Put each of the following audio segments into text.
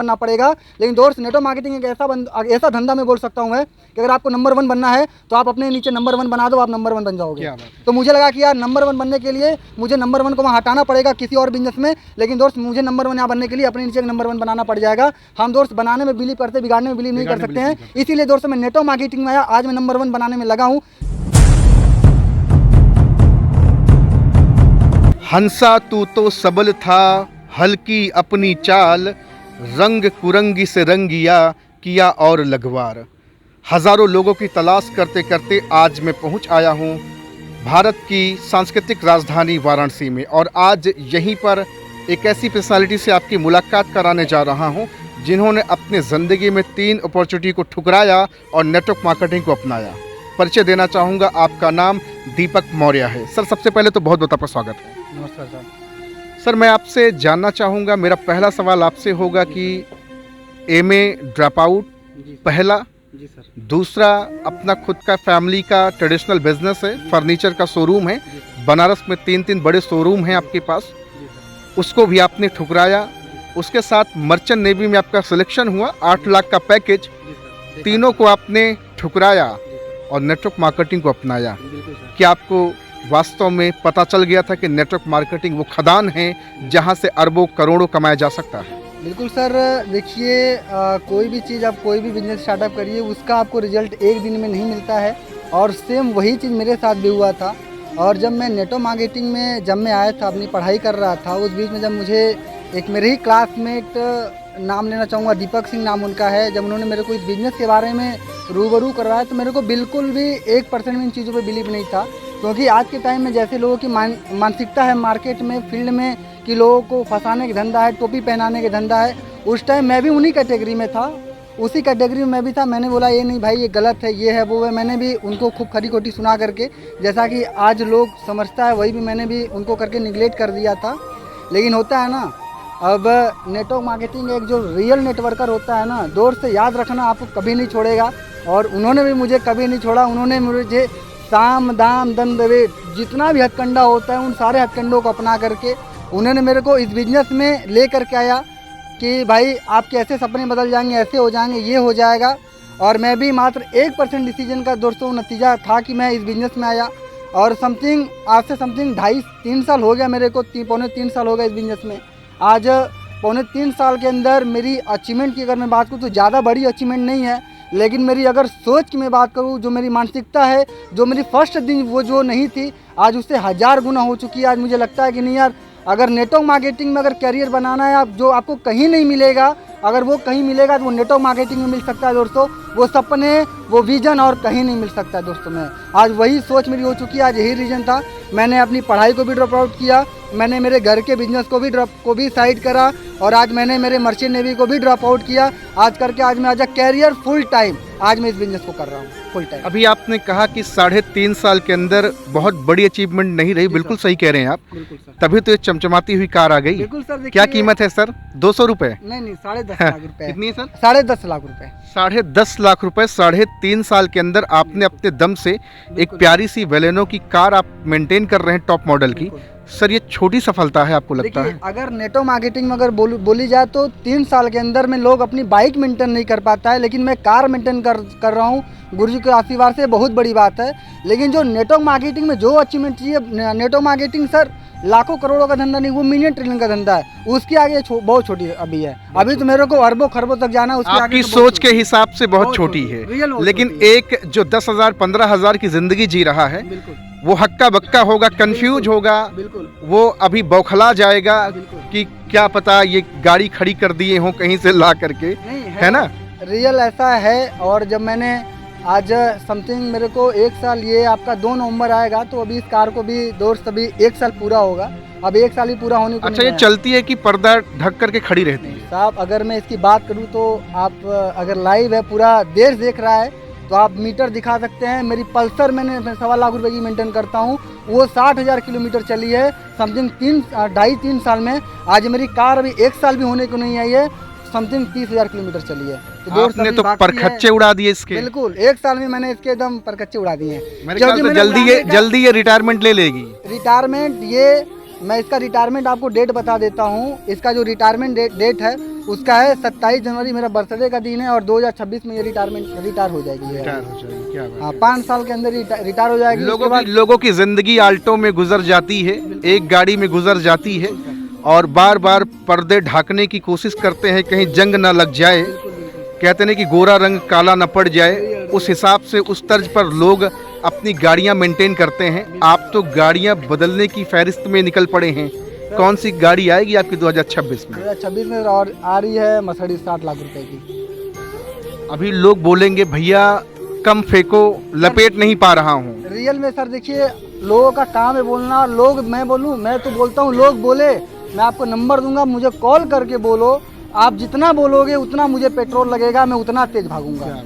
बनना पड़ेगा। लेकिन दोस्त नेटवर्क मार्केटिंग एक ऐसा धंधा मैं बोल सकता हूँ है कि अगर आपको नंबर 1 बनना है तो आप अपने नीचे नंबर 1 बना दो, आप नंबर 1 बन जाओगे। तो मुझे लगा कि यार नंबर 1 बनने के लिए मुझे नंबर 1 को वहाँ हटाना पड़ेगा किसी और बिजनेस में, लेकिन दोस्त मुझे नंबर 1 यहाँ बनने के लिए अपने नीचे नंबर 1 बनाना पड़ जाएगा। हम दोस्त बनाने में बिलीव करते, बिगाड़ने में बिलीव नहीं कर सकते हैं। इसीलिए दोस्त मैं नेटवर्क मार्केटिंग में आया, आज मैं नंबर 1 बनाने में लगा हूँ। हंसा तू तो सबल था, हल्की अपनी चाल, रंग कुरंगी से रंगिया किया और लगवार। हजारों लोगों की तलाश करते करते आज मैं पहुंच आया हूं भारत की सांस्कृतिक राजधानी वाराणसी में, और आज यहीं पर एक ऐसी पर्सनालिटी से आपकी मुलाकात कराने जा रहा हूं जिन्होंने अपने ज़िंदगी में 3 अपॉर्चुनिटी को ठुकराया और नेटवर्क मार्केटिंग को अपनाया। परिचय देना चाहूँगा, आपका नाम दीपक मौर्य है। सर, सबसे पहले तो बहुत बहुत आपका स्वागत है। नमस्कार सर। सर, मैं आपसे जानना चाहूँगा, मेरा पहला सवाल आपसे होगा कि एमए ड्रॉप आउट पहला, जी सर। दूसरा अपना खुद का फैमिली का ट्रेडिशनल बिजनेस है, फर्नीचर का शोरूम है, बनारस में 3 बड़े शोरूम हैं आपके पास, उसको भी आपने ठुकराया। उसके साथ मर्चेंट नेवी में आपका सिलेक्शन हुआ, 8 लाख का पैकेज, तीनों को आपने ठुकराया और नेटवर्क मार्केटिंग को अपनाया। क्या आपको वास्तव में पता चल गया था कि नेटवर्क मार्केटिंग वो खदान है जहां से अरबों करोड़ों कमाया जा सकता है? बिल्कुल सर। देखिए, कोई भी चीज़ आप कोई भी बिजनेस स्टार्टअप करिए, उसका आपको रिजल्ट एक दिन में नहीं मिलता है, और सेम वही चीज़ मेरे साथ भी हुआ था। और जब मैं नेटवर्क मार्केटिंग में जब मैं आया था, अपनी पढ़ाई कर रहा था, उस बीच में जब मुझे एक मेरे ही क्लासमेट, नाम लेना चाहूँगा, दीपक सिंह नाम उनका है, जब उन्होंने मेरे को इस बिज़नेस के बारे में रूबरू करवाया तो मेरे को बिल्कुल भी 1% भी इन चीज़ों पे बिलीव नहीं था। क्योंकि आज के टाइम में जैसे लोगों की मानसिकता है मार्केट में, फील्ड में, कि लोगों को फंसाने का धंधा है, टोपी पहनाने का धंधा है, उस टाइम मैं भी उन्हीं कैटेगरी में था, उसी कैटेगरी में मैं भी था। मैंने बोला ये नहीं भाई, ये गलत है, ये है, वो है। मैंने भी उनको खूब खरी खोटी सुना करके, जैसा कि आज लोग समझता है वही भी मैंने भी उनको करके निगलेक्ट कर दिया था। लेकिन होता है ना, अब नेटवर्क मार्केटिंग एक जो रियल नेटवर्कर होता है ना, दौर से याद रखना आपको कभी नहीं छोड़ेगा, और उन्होंने भी मुझे कभी नहीं छोड़ा। उन्होंने मुझे साम दाम दंड भेद जितना भी हथकंडा होता है, उन सारे हथकंडों को अपना करके उन्होंने मेरे को इस बिज़नेस में ले करके आया कि भाई आपके ऐसे सपने बदल जाएंगे, ऐसे हो जाएंगे, ये हो जाएगा। और मैं भी मात्र 1% डिसीजन का दोस्तों नतीजा था कि मैं इस बिज़नेस में आया। और आज से समथिंग 2.5-3 साल हो गया मेरे को, पौने 3 साल हो गया इस बिज़नेस में। आज पौने 3 साल के अंदर मेरी अचीवमेंट की अगर मैं बात करूँ तो ज़्यादा बड़ी अचीवमेंट नहीं है, लेकिन मेरी अगर सोच की मैं बात करूँ, जो मेरी मानसिकता है, जो मेरी फर्स्ट दिन वो जो नहीं थी, आज उससे 1000 गुना हो चुकी है। आज मुझे लगता है कि नहीं यार, अगर नेटवर्क मार्केटिंग में अगर करियर बनाना है, आप जो आपको कहीं नहीं मिलेगा, अगर वो कहीं मिलेगा तो वो नेटवर्क मार्केटिंग में मिल सकता है दोस्तों। वो सपने, वो विजन और कहीं नहीं मिल सकता है दोस्तों। मैं आज वही सोच मेरी हो चुकी है, आज यही रीज़न था। मैंने अपनी पढ़ाई को भी ड्रॉप आउट किया, मैंने मेरे घर के बिजनेस को भी साइड करा, और आज मैंने मेरे मर्चेंट नेवी को भी ड्रॉप आउट किया। आज करके आज मैं कैरियर फुल टाइम आज मैं इस बिजनेस को कर रहा हूँ फुल टाइम। अभी आपने कहा कि 3.5 साल के अंदर बहुत बड़ी अचीवमेंट नहीं रही, बिल्कुल सही कह रहे हैं आप। बिल्कुल सर। तभी तो ये चमचमाती हुई कार आ गई। बिल्कुल सर। क्या कीमत है सर? 200 रुपये? नहीं, 10.5 लाख रुपए। कितनी है सर? 10.5 लाख रुपए। 10.5 लाख रुपए 3.5 साल के अंदर आपने अपने दम से एक प्यारी सी वेलेनो की कार आप मेंटेन कर रहे हैं, टॉप मॉडल की। सर, ये छोटी सफलता है आपको लगता है? अगर नेटवर्क मार्केटिंग में अगर बोली जाए तो 3 साल के अंदर में लोग अपनी बाइक मेंटेन नहीं कर पाता है, लेकिन मैं कार मेंटेन कर रहा हूँ। गुरु जी के आशीर्वाद से बहुत बड़ी बात है। लेकिन जो नेटवर्क मार्केटिंग में जो अचीवमेंट चाहिए, नेटवर्क मार्केटिंग सर लाखों करोड़ों का धंधा नहीं, वो मिलियन ट्रिलियन का धंधा है। उसके आगे बहुत छोटी अभी है। अभी तो मेरे को अरबों खरबों तक जाना है। उसके आपकी सोच के हिसाब से बहुत छोटी है, लेकिन एक जो 10,000 15,000 की जिंदगी जी रहा है, वो हक्का बक्का होगा, कंफ्यूज होगा, वो अभी बौखला जाएगा कि क्या पता ये गाड़ी खड़ी कर दिए हो कहीं से ला करके, है ना? रियल ऐसा है। और जब मैंने आज समथिंग मेरे को 1 साल, ये आपका 2 नवंबर आएगा तो अभी इस कार को भी दोस्त अभी 1 साल पूरा होगा। अब 1 साल ही पूरा होने को। अच्छा, ये चलती है कि पर्दा ढक करके खड़ी रहती है? साहब, अगर मैं इसकी बात करूं तो आप अगर लाइव है, पूरा देश देख रहा है, तो आप मीटर दिखा सकते हैं। मेरी पल्सर मैंने 1.25 लाख रुपए की मेंटेन करता हूं, वो 60,000 किलोमीटर चली है समथिंग 2.5-3 साल में। आज मेरी कार अभी 1 साल भी होने को नहीं आई है, समथिंग 30,000 किलोमीटर चली है। तो आपने तो परखच्चे उड़ा दिए इसके। बिल्कुल, 1 साल में मैंने इसके एकदम परखच्चे उड़ा दिए हैं। मेरे ख्याल से जल्दी ये रिटायरमेंट ले लेगी। रिटायरमेंट ये मैं इसका रिटायरमेंट आपको डेट बता देता हूँ। इसका जो रिटायरमेंट डेट है उसका है 27 जनवरी, मेरा बर्थडे का दिन है, और 2026 में ये रिटायर हो जाएगी। रिटायर हो जाएगी, क्या बात हाँ, है। 5 साल के अंदर रिटायर हो जाएगी। लोगों की जिंदगी आल्टो में गुजर जाती है, एक गाड़ी में गुजर जाती है, और बार बार पर्दे ढाकने की कोशिश करते हैं कहीं जंग ना लग जाए, कहते हैं कि गोरा रंग काला न पड़ जाए। उस हिसाब से उस तर्ज पर लोग अपनी गाड़ियां मेंटेन करते हैं। आप तो गाड़ियां बदलने की फहरिस्त में निकल पड़े हैं। कौन सी गाड़ी आएगी आपकी 2026 में? 2026 में और आ रही है मर्सिडीज 60 लाख रुपए की। अभी लोग बोलेंगे भैया कम फेंको, लपेट नहीं पा रहा हूँ। रियल में सर देखिए, लोगों का काम है बोलना। लोग, मैं बोलूँ, मैं तो बोलता हूँ, लोग बोले, मैं आपको नंबर दूंगा, मुझे कॉल करके बोलो। आप जितना बोलोगे उतना मुझे पेट्रोल लगेगा, मैं उतना तेज भागूंगा।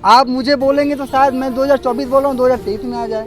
आप मुझे बोलेंगे तो शायद मैं 2024 बोल रहा हूँ, 2023 में आ जाए।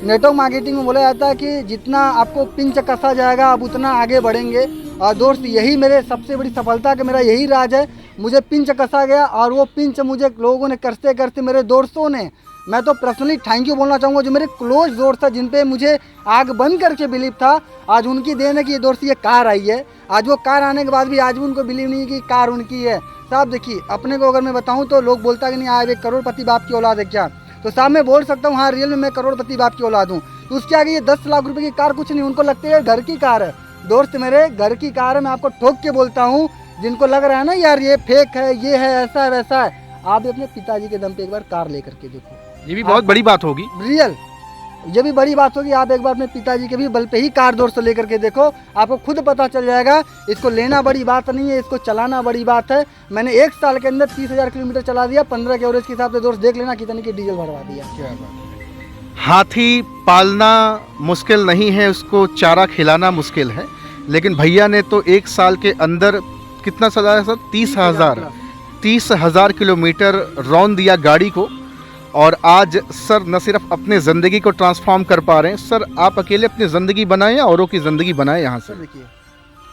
नेटवर्क मार्केटिंग में बोला जाता है कि जितना आपको पिंच कसा जाएगा आप उतना आगे बढ़ेंगे। और दोस्त, यही मेरे सबसे बड़ी सफलता का मेरा यही राज है। मुझे पिंच कसा गया, और वो पिंच मुझे लोगों ने करते करते, मेरे दोस्तों ने, मैं तो पर्सनली थैंक यू बोलना चाहूँगा, जो मेरे क्लोज दोस्त था, जिन पे मुझे आग बंद करके बिलीव था, आज उनकी देन है कि ये दोस्त ये कार आई है। आज वो कार आने के बाद भी आज भी उनको बिलीव नहीं कि कार उनकी है। साहब देखिए, अपने को अगर मैं बताऊं तो लोग बोलता कि नहीं आप एक करोड़पति बाप की औलाद है क्या, तो साहब मैं बोल सकता हूँ हाँ, रियल में मैं करोड़पति बाप की औलाद हूँ। तो उसके आगे ये 10 लाख रुपए की कार कुछ नहीं, उनको लगती है घर की कार है। दोस्त मेरे, घर की कार है, मैं आपको ठोक के बोलता हूँ। जिनको लग रहा है ना यार ये फेक है, ये है, ऐसा है, वैसा है, आप भी अपने पिताजी के दम पे एक बार कार लेकर के देखो, ये भी बहुत बड़ी बात होगी। रियल, ये भी बड़ी बात होगी। आप एक बार अपने पिताजी के भी बल पे ही कार दोस्तों लेकर के देखो, आपको खुद पता चल जाएगा। इसको लेना बड़ी बात नहीं है, इसको चलाना बड़ी बात है। मैंने 1 साल के अंदर 30,000 किलोमीटर चला दिया, 15 के एवरेज के हिसाब से दोस्त देख लेना कितनी की डीजल भरवा दिया। क्या बात है। हाथी पालना मुश्किल नहीं है, उसको चारा खिलाना मुश्किल है। लेकिन भैया ने तो 1 साल के अंदर कितना चलाया सर? 30,000 किलोमीटर रौंद दिया गाड़ी को। और आज सर न सिर्फ अपने ज़िंदगी को ट्रांसफॉर्म कर पा रहे हैं, सर आप अकेले अपनी ज़िंदगी बनाएं या औरों की ज़िंदगी बनाएं यहाँ से। देखिए,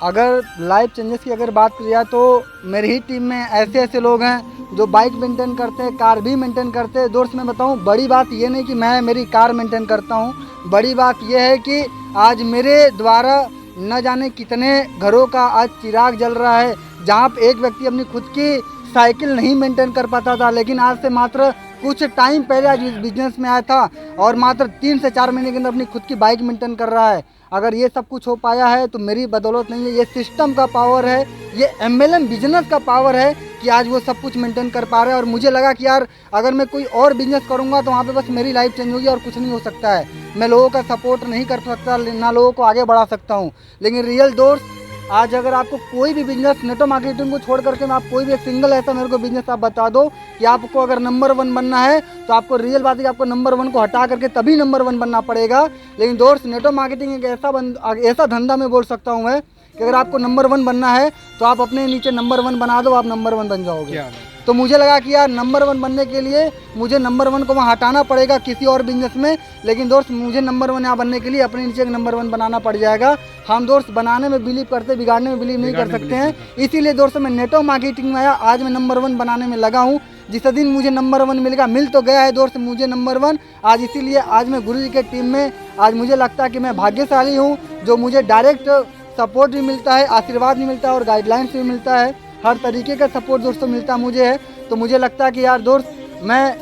अगर लाइफ चेंजेस की अगर बात की जाए तो मेरी ही टीम में ऐसे ऐसे लोग हैं जो बाइक मेंटेन करते हैं, कार भी मेंटेन करते हैं। दोस्त मैं बताऊं, बड़ी बात ये नहीं कि मैं मेरी कार मेंटेन करता हूं, बड़ी बात ये है कि आज मेरे द्वारा न जाने कितने घरों का आज चिराग जल रहा है। जहाँ पे एक व्यक्ति अपनी खुद की साइकिल नहीं मेंटेन कर पाता था, लेकिन आज से मात्र कुछ टाइम पहले आज बिजनेस में आया था और मात्र 3 से 4 महीने के अंदर अपनी खुद की बाइक मेंटेन कर रहा है। अगर ये सब कुछ हो पाया है तो मेरी बदौलत नहीं है, ये सिस्टम का पावर है, ये MLM बिजनेस का पावर है कि आज वो सब कुछ मेंटेन कर पा रहे हैं। और मुझे लगा कि यार अगर मैं कोई और बिजनेस करूंगा तो वहाँ पे बस मेरी लाइफ चेंज होगी और कुछ नहीं हो सकता है। मैं लोगों का सपोर्ट नहीं कर सकता, ना लोगों को आगे बढ़ा सकता हूँ। लेकिन रियल दोस्त, आज अगर आपको कोई भी बिजनेस, नेटवर्क मार्केटिंग को छोड़ करके मैं आप कोई भी एक सिंगल ऐसा मेरे को बिजनेस आप बता दो कि आपको अगर नंबर 1 बनना है, तो आपको रियल बात है कि आपको नंबर 1 को हटा करके तभी नंबर 1 बनना पड़ेगा। लेकिन दोस्त, नेटवर्क मार्केटिंग एक ऐसा धंधा मैं बोल सकता हूँ मैं कि अगर आपको नंबर 1 बनना है तो आप अपने नीचे नंबर 1 बना दो, आप नंबर 1 बन जाओगे। तो मुझे लगा कि यार नंबर 1 बनने के लिए मुझे नंबर 1 को वहाँ हटाना पड़ेगा किसी और बिजनेस में। लेकिन दोस्त, मुझे नंबर 1 यहाँ बनने के लिए अपने नीचे एक नंबर 1 बनाना पड़ जाएगा। हम दोस्त बनाने में बिलीव करते, बिगाड़ने में बिलीव नहीं कर सकते हैं। इसीलिए दोस्तों मैं नेटवर्क मार्केटिंग में आया, आज मैं नंबर 1 बनाने में लगा हूँ। जिस दिन मुझे नंबर 1 मिलेगा, मिल तो गया है दोस्त मुझे नंबर 1 आज। इसीलिए आज मैं गुरु जी के टीम में, आज मुझे लगता है कि मैं भाग्यशाली हूँ जो मुझे डायरेक्ट सपोर्ट भी मिलता है, आशीर्वाद भी मिलता है और गाइडलाइंस भी मिलता है। हर तरीके का सपोर्ट दोस्तों मिलता मुझे है। तो मुझे लगता है कि यार दोस्त, मैं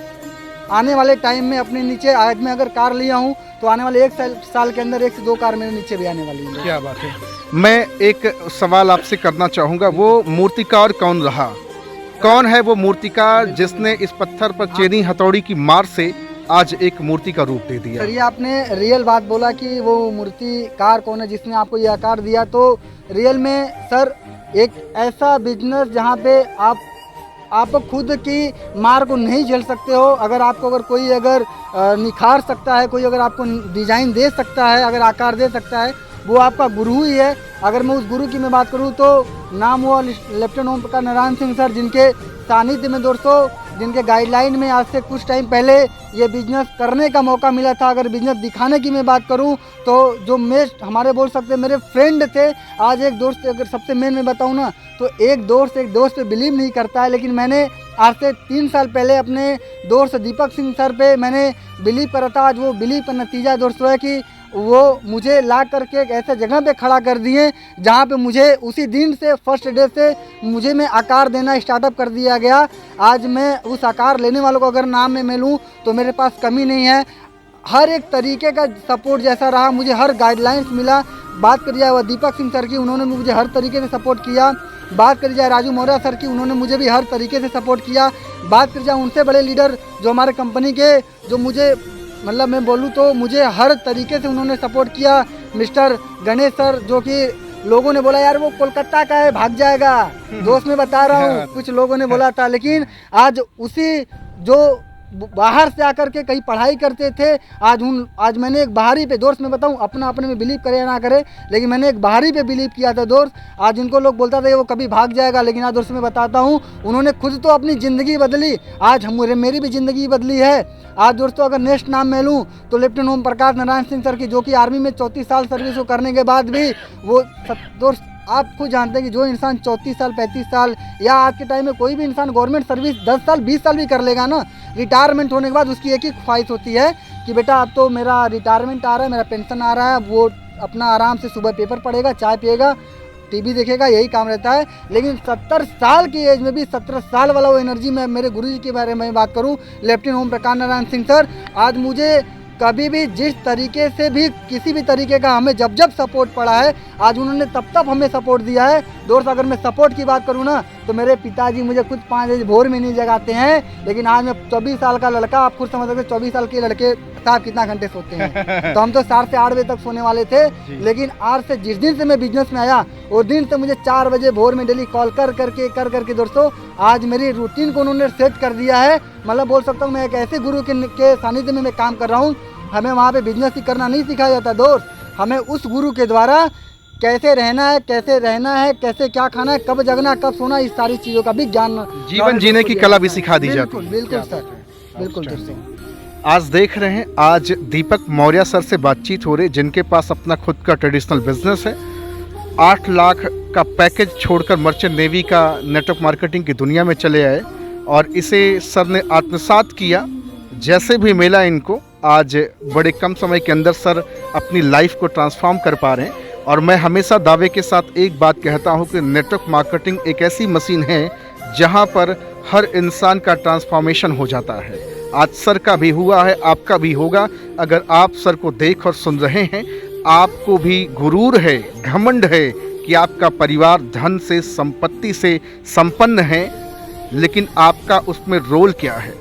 आने वाले टाइम में अपने नीचे, आज मैं अगर कार लिया हूँ तो आने वाले 1 साल के अंदर 1 से 2 कार मेरे नीचे भी आने वाली है। क्या बात है। मैं एक सवाल आपसे करना चाहूँगा, वो मूर्तिकार कौन रहा? कौन है वो मूर्तिकार जिसने इस पत्थर पर चेनी हथौड़ी की मार से आज एक मूर्ति का रूप दे दिया? सर, ये आपने रियल बात बोला कि वो मूर्तिकार कौन है जिसने आपको ये आकार दिया। तो रियल में सर, एक ऐसा बिजनेस जहाँ पे आप खुद की मार को नहीं झेल सकते हो। अगर कोई निखार सकता है, कोई अगर आपको डिजाइन दे सकता है, अगर आकार दे सकता है, वो आपका गुरु ही है। अगर मैं उस गुरु की मैं बात करूँ तो नाम हुआ लेफ्टिनेंट ओम प्रकाश नारायण सिंह सर, जिनके सानिध्य में दोस्तों, जिनके गाइडलाइन में आज से कुछ टाइम पहले ये बिजनेस करने का मौका मिला था। अगर बिजनेस दिखाने की मैं बात करूं तो जो हमारे बोल सकते मेरे फ्रेंड थे, आज एक दोस्त, अगर सबसे मेन मैं बताऊं ना तो एक दोस्त पे बिलीव नहीं करता है, लेकिन मैंने आज से 3 साल पहले अपने दोस्त दीपक सिंह सर पे मैंने बिलीव करा था। आज वो बिलीव का नतीजा दोस्तों है कि वो मुझे ला करके एक ऐसे जगह पे खड़ा कर दिए जहाँ पे मुझे उसी दिन से फर्स्ट डे से मुझे मैं आकार देना स्टार्टअप कर दिया गया। आज मैं उस आकार लेने वालों को अगर नाम में मैं लूँ तो मेरे पास कमी नहीं है। हर एक तरीके का सपोर्ट जैसा रहा, मुझे हर गाइडलाइंस मिला। बात करी जाए वह दीपक सिंह सर की, उन्होंने मुझे हर तरीके से सपोर्ट किया। बात करी जाए राजू मौर्य सर की, उन्होंने मुझे भी हर तरीके से सपोर्ट किया। बात करी जाए उनसे बड़े लीडर जो हमारे कंपनी के, जो मुझे मतलब मैं बोलूँ तो मुझे हर तरीके से उन्होंने सपोर्ट किया। मिस्टर गणेश सर, जो कि लोगों ने बोला यार वो कोलकाता का है, भाग जाएगा, दोस्त मैं बता रहा हूँ, कुछ लोगों ने बोला था, लेकिन आज उसी जो बाहर से आकर के कहीं पढ़ाई करते थे, आज मैंने एक बाहरी पे, दोस्त मैं बताऊं, अपना अपने में बिलीव करे या ना करे, लेकिन मैंने एक बाहरी पे बिलीव किया था दोस्त। आज उनको लोग बोलता था वो कभी भाग जाएगा, लेकिन आज दोस्त मैं बताता हूं उन्होंने खुद तो अपनी ज़िंदगी बदली, आज मेरी भी ज़िंदगी बदली है। आज दोस्तों अगर नेक्स्ट नाम मैं लूँ तो लेफ्टिनेंट ओम प्रकाश नारायण सिंह सर की, जो कि आर्मी में 34 साल सर्विस को करने के बाद भी वो दोस्त आप खुद जानते हैं कि जो इंसान 34 साल 35 साल या आज के टाइम में कोई भी इंसान गवर्नमेंट सर्विस 10 साल 20 साल भी कर लेगा ना, रिटायरमेंट होने के बाद उसकी एक ही ख्वाहिश होती है कि बेटा अब तो मेरा रिटायरमेंट आ रहा है, मेरा पेंशन आ रहा है, वो अपना आराम से सुबह पेपर पढ़ेगा, चाय पिएगा, टीवी देखेगा, यही काम रहता है। लेकिन 70 साल की एज में भी 17 साल वाला वो एनर्जी, मैं मेरे गुरुजी के बारे में बात करूं, लेफ्टिनेंट ओम प्रकाश नारायण सिंह सर, आज मुझे कभी भी जिस तरीके से भी किसी भी तरीके का हमें जब सपोर्ट पड़ा है, आज उन्होंने तब हमें सपोर्ट दिया है। दोस्त अगर मैं सपोर्ट की बात करूँ ना तो मेरे पिताजी मुझे खुद 5 बजे भोर में नहीं जगाते हैं, लेकिन आज मैं 24 साल का लड़का, आप खुद समझ सकते 24 साल के लड़के साहब कितना घंटे सोते हैं। तो हम तो 7 से 8 बजे तक सोने वाले थे, लेकिन आज से जिस दिन से मैं बिजनेस में आया उस दिन से मुझे 4 बजे भोर में डेली कॉल कर करके दोस्तों आज मेरी रूटीन को उन्होंने सेट कर दिया है। मतलब बोल सकता हूँ मैं एक ऐसे गुरु के सानिध्य में मैं काम कर रहा हूँ। हमें वहाँ पे बिजनेस ही करना नहीं सिखाया जाता दोस्त, हमें उस गुरु के द्वारा कैसे रहना है, कैसे क्या खाना है, कब जगना है, कब सोना है, इस सारी चीज़ों का भी ज्ञान, जीवन जीने की कला भी सिखा दी जाती है। बिल्कुल सर, बिल्कुल दोस्तों। आज देख रहे हैं, आज दीपक मौर्य सर से बातचीत हो रही, जिनके पास अपना खुद का ट्रेडिशनल बिजनेस है। 8 लाख का पैकेज छोड़कर मर्चेंट नेवी का नेटवर्क मार्केटिंग की दुनिया में चले आए और इसे सर ने आत्मसात किया। जैसे भी मिला इनको, आज बड़े कम समय के अंदर सर अपनी लाइफ को ट्रांसफॉर्म कर पा रहे हैं। और मैं हमेशा दावे के साथ एक बात कहता हूं कि नेटवर्क मार्केटिंग एक ऐसी मशीन है जहां पर हर इंसान का ट्रांसफॉर्मेशन हो जाता है। आज सर का भी हुआ है, आपका भी होगा। अगर आप सर को देख और सुन रहे हैं, आपको भी गुरूर है, घमंड है कि आपका परिवार धन से, संपत्ति से संपन्न है, लेकिन आपका उसमें रोल क्या है?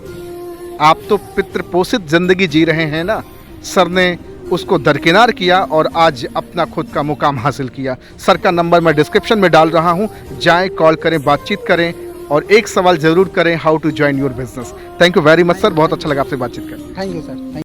आप तो पितृपोषित जिंदगी जी रहे हैं ना। सर ने उसको दरकिनार किया और आज अपना खुद का मुकाम हासिल किया। सर का नंबर मैं डिस्क्रिप्शन में डाल रहा हूं, जाएं, कॉल करें, बातचीत करें और एक सवाल जरूर करें, how to join your business. Thank you very much sir, बहुत अच्छा लगा आपसे बातचीत करके। Thank you sir.